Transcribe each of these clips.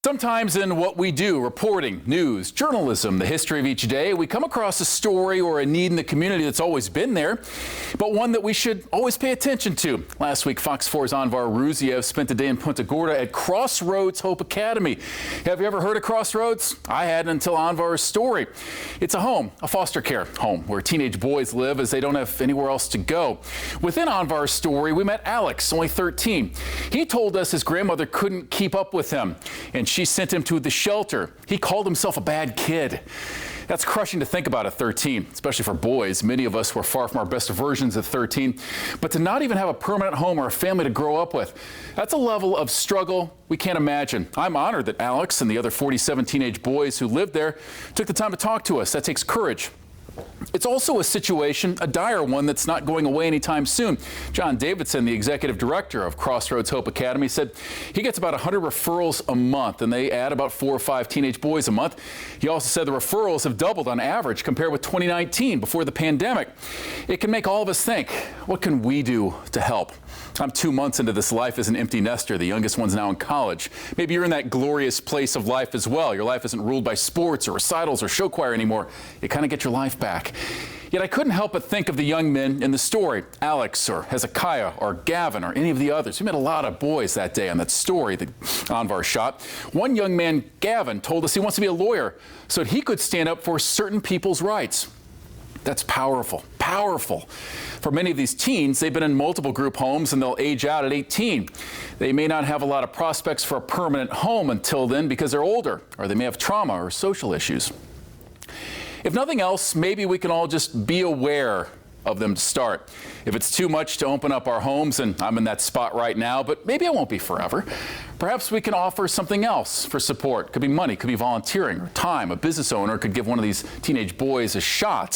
Sometimes in what we do, reporting, news, journalism, the history of each day, we come across a story or a need in the community that's always been there, but one that we should always pay attention to. Last week, Fox 4's Anvar Ruziev spent the day in Punta Gorda at Crossroads Hope Academy. Have you ever heard of Crossroads? I hadn't until Anvar's story. It's a home, a foster care home, where teenage boys live as they don't have anywhere else to go. Within Anvar's story, we met Alex, only 13. He told us his grandmother couldn't keep up with him, and she sent him to the shelter. He called himself a bad kid. That's crushing to think about at 13, especially for boys. Many of us were far from our best versions at 13. But to not even have a permanent home or a family to grow up with, that's a level of struggle we can't imagine. I'm honored that Alex and the other 47 teenage boys who lived there took the time to talk to us. That takes courage. It's also a situation, a dire one, that's not going away anytime soon. John Davidson, the executive director of Crossroads Hope Academy, said he gets about 100 referrals a month, and they add about 4 or 5 teenage boys a month. He also said the referrals have doubled on average compared with 2019, before the pandemic. It can make all of us think, what can we do to help? I'm 2 months into this life as an empty nester. The youngest one's now in college. Maybe you're in that glorious place of life as well. Your life isn't ruled by sports or recitals or show choir anymore. You kind of get your life back. Yet I couldn't help but think of the young men in the story, Alex or Hezekiah or Gavin or any of the others. We met a lot of boys that day on that story that Anvar shot. One young man, Gavin, told us he wants to be a lawyer so that he could stand up for certain people's rights. That's powerful, powerful. For many of these teens, they've been in multiple group homes and they'll age out at 18. They may not have a lot of prospects for a permanent home until then because they're older, or they may have trauma or social issues. If nothing else, maybe we can all just be aware of them to start. If it's too much to open up our homes, and I'm in that spot right now, but maybe I won't be forever, perhaps we can offer something else for support. Could be money, could be volunteering or time. A business owner could give one of these teenage boys a shot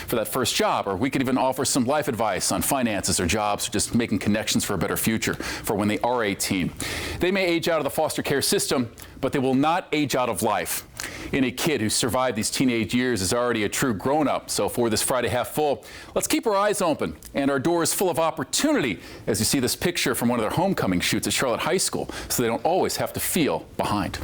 for that first job, or we could even offer some life advice on finances or jobs, or just making connections for a better future for when they are 18. They may age out of the foster care system, but they will not age out of life. Any kid who survived these teenage years is already a true grown-up. So for this Friday Half Full, let's keep our eyes open and our doors full of opportunity as you see this picture from one of their homecoming shoots at Charlotte High School, so they don't always have to feel behind.